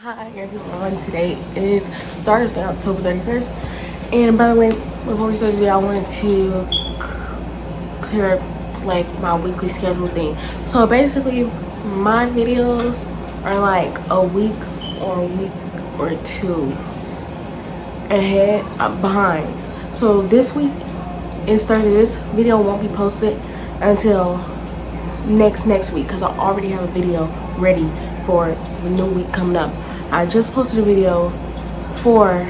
Hi everyone, today is Thursday, October 31st. And by the way, before we start today, I wanted to clear up like my weekly schedule thing. So basically, my videos are like a week or two ahead, behind. So this week is Thursday. This video won't be posted until next week because I already have a video ready for the new week coming up. I just posted a video for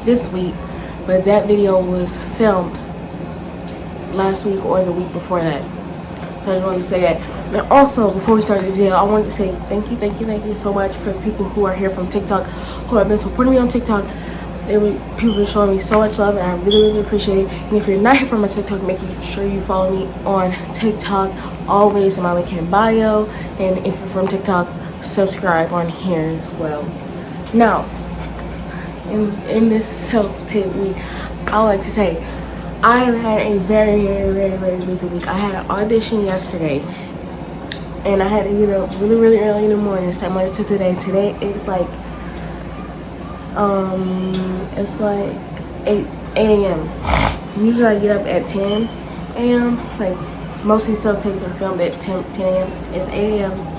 this week, but that video was filmed last week or the week before that. So I just wanted to say that. And also, before we start the video, I wanted to say thank you so much for people who are here from TikTok, who have been supporting me on TikTok. People are showing me so much love, and I really appreciate it. And if you're not here from my TikTok, make sure you follow me on TikTok. Always in my link in bio. And if you're from TikTok, subscribe on here as well. Now, in this self-tape week, I would like to say I have had a very busy week. I had an audition yesterday, and I had to get up really early in the morning, set my to today. Today it's like it's like 8 a.m. Usually I get up at 10 a.m. Like most of these self-tapes are filmed at 10 a.m. It's 8 a.m.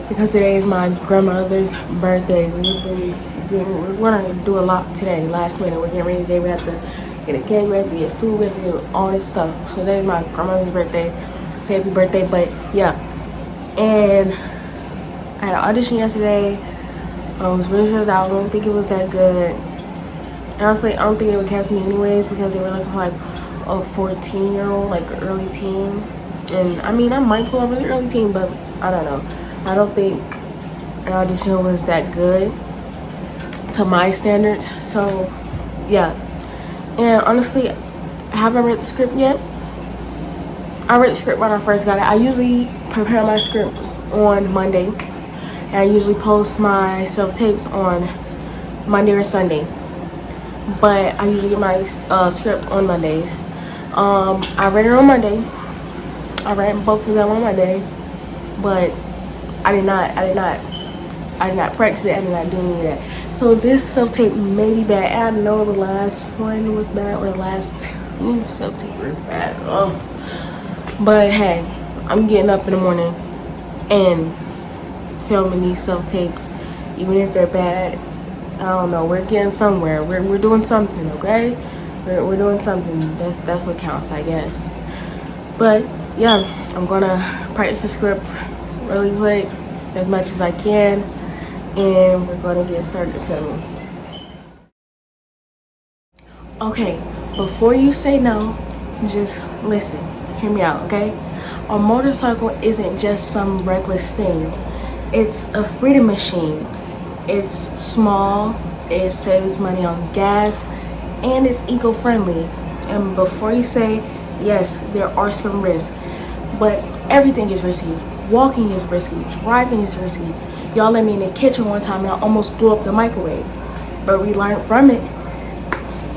because today is my grandmother's birthday. We're gonna do a lot today, last minute. We're getting ready today. We have to get a cake, we have to get food, we have to get all this stuff. So today is my grandmother's birthday. Say happy birthday, but yeah. And I had an audition yesterday. I was really stressed out. I don't think it was that good. Honestly, I don't think they would cast me anyways because they were looking for like a 14-year-old, like early teen. And I mean, I might pull a really early teen, but I don't know. I don't think an audition was that good to my standards. So yeah. And honestly, I haven't read the script yet. I read the script when I first got it. I usually prepare my scripts on Monday, and I usually post my self-tapes on Monday or Sunday. But I usually get my script on Mondays. I read it on Monday. I read both of them on Monday, but I did not practice it. I did not do any of that. So this self-tape may be bad. And I know the last one was bad, or the last two self-tape were bad. But hey, I'm getting up in the morning and filming these self-tapes, even if they're bad. I don't know. We're getting somewhere. We're doing something, okay? We're doing something. That's what counts, I guess. But yeah, I'm gonna practice the script really quick, as much as I can, and we're gonna get started filming. Okay, before you say no, just listen. Hear me out, okay? A motorcycle isn't just some reckless thing. It's a freedom machine. It's small, it saves money on gas, and it's eco-friendly. And before you say, yes, there are some risks, but everything is risky. Walking is risky, driving is risky. Y'all let me in the kitchen one time and I almost blew up the microwave, but we learned from it.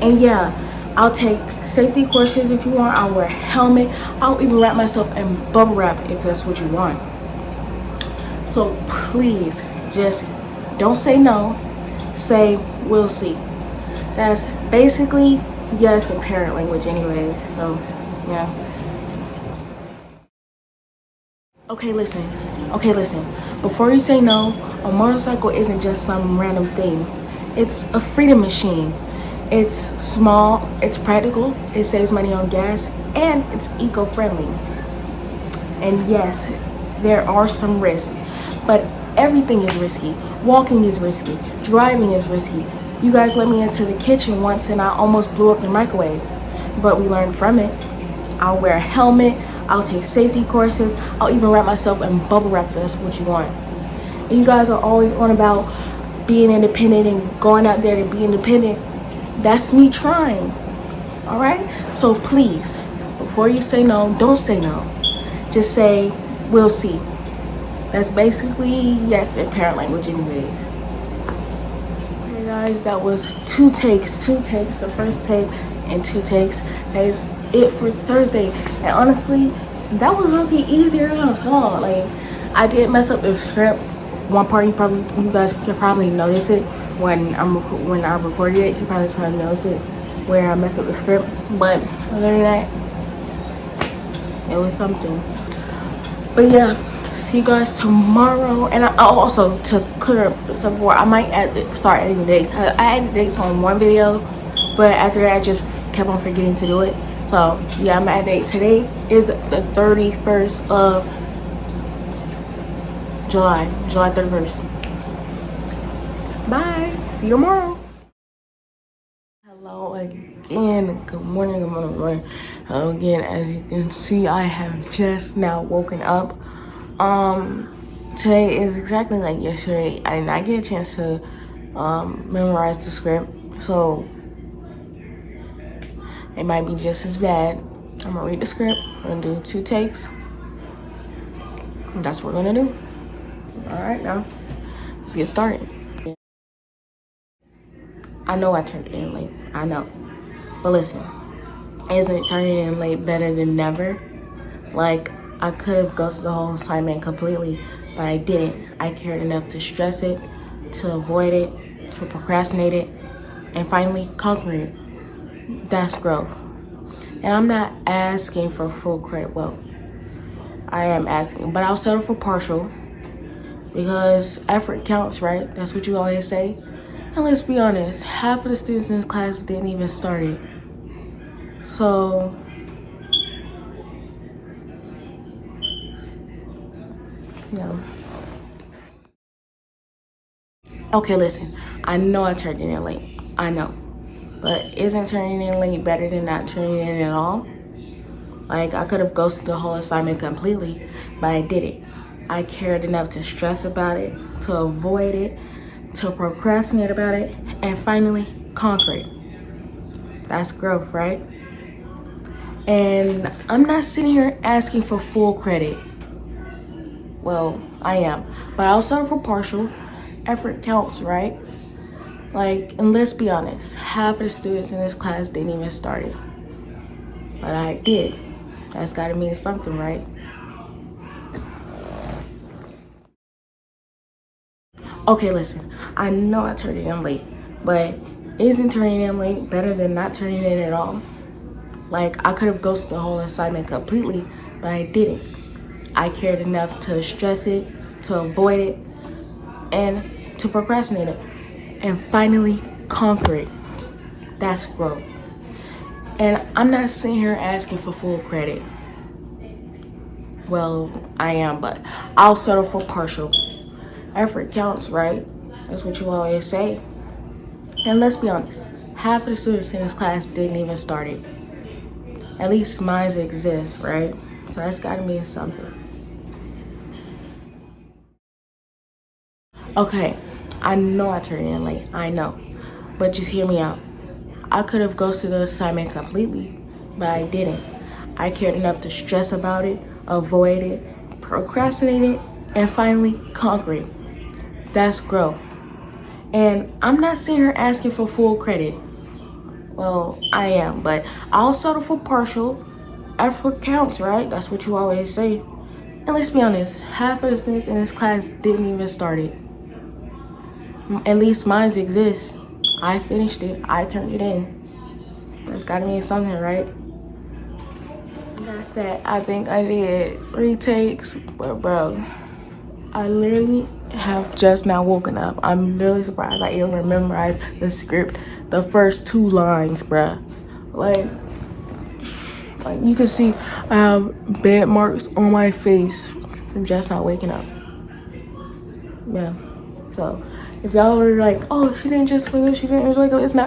And yeah, I'll take safety courses if you want. I'll wear a helmet. I'll even wrap myself in bubble wrap if that's what you want. So please, just don't say no. Say, we'll see. That's basically yes in parent language anyways. So yeah. Okay, listen. Before you say no, a motorcycle isn't just some random thing. It's a freedom machine. It's small, it's practical, it saves money on gas, and it's eco-friendly. And yes, there are some risks, but everything is risky. Walking is risky. Driving is risky. You guys let me into the kitchen once and I almost blew up the microwave, but we learned from it. I'll wear a helmet. I'll take safety courses. I'll even wrap myself in bubble wrap if that's what you want. And you guys are always on about being independent and going out there to be independent. That's me trying. All right? So please, before you say no, don't say no. Just say, we'll see. That's basically yes in parent language anyways. Okay guys, that was two takes. The first take and 2 takes. That is it for Thursday. And honestly, that was looking easier than I thought. Like, I did mess up the script one part you guys can probably notice it when I recorded it. You probably notice it where I messed up the script. But other than that, it was something. But yeah, see you guys tomorrow. And I also, to clear up stuff before, I might start adding the dates. I added dates on one video, but after that I just kept on forgetting to do it. So yeah, I'm at date. Today is the 31st of July 31st. Bye, see you tomorrow. Hello again, good morning. Hello again. As you can see, I have just now woken up. Today is exactly like yesterday. I did not get a chance to memorize the script, so it might be just as bad. I'm gonna read the script. I'm gonna do 2 takes. That's what we're gonna do. All right, now let's get started. I know I turned it in late. I know, but listen, isn't turning in late better than never? Like, I could have ghosted the whole assignment completely, but I didn't. I cared enough to stress it, to avoid it, to procrastinate it, and finally conquer it. That's growth. And I'm not asking for full credit. Well, I am asking, but I'll settle for partial because effort counts, right? That's what you always say. And let's be honest, half of the students in this class didn't even start it. So, yeah. Okay, listen, I know I turned it in late. I know. But isn't turning in late better than not turning in at all? Like, I could have ghosted the whole assignment completely, but I didn't. I cared enough to stress about it, to avoid it, to procrastinate about it, and finally conquer it. That's growth, right? And I'm not sitting here asking for full credit. Well, I am, but I'll settle for partial. Effort counts, right? Like, and let's be honest, half of the students in this class didn't even start it. But I did. That's gotta mean something, right? Okay, listen, I know I turned it in late, but isn't turning in late better than not turning in at all? Like, I could have ghosted the whole assignment completely, but I didn't. I cared enough to stress it, to avoid it, and to procrastinate it, and finally conquer it. That's growth. And I'm not sitting here asking for full credit. Well, I am, but I'll settle for partial. Effort counts, right? That's what you always say. And let's be honest, half of the students in this class didn't even start it. At least mine exists, right? So that's gotta mean something. Okay, I know I turned in late, I know. But just hear me out. I could have ghosted the assignment completely, but I didn't. I cared enough to stress about it, avoid it, procrastinate it, and finally conquer it. That's growth. And I'm not sitting here asking for full credit. Well, I am, but I'll settle for partial. Effort counts, right? That's what you always say. And let's be honest, half of the students in this class didn't even start it. At least mine exists. I finished it. I turned it in. That's gotta mean something, right? That's that. I think I did 3 takes, but bro, I literally have just now woken up. I'm really surprised I even memorized the script, the first 2 lines, bruh. Like you can see I have bed marks on my face from just not waking up. Yeah. So if y'all were like, oh, she didn't just wake up, it's not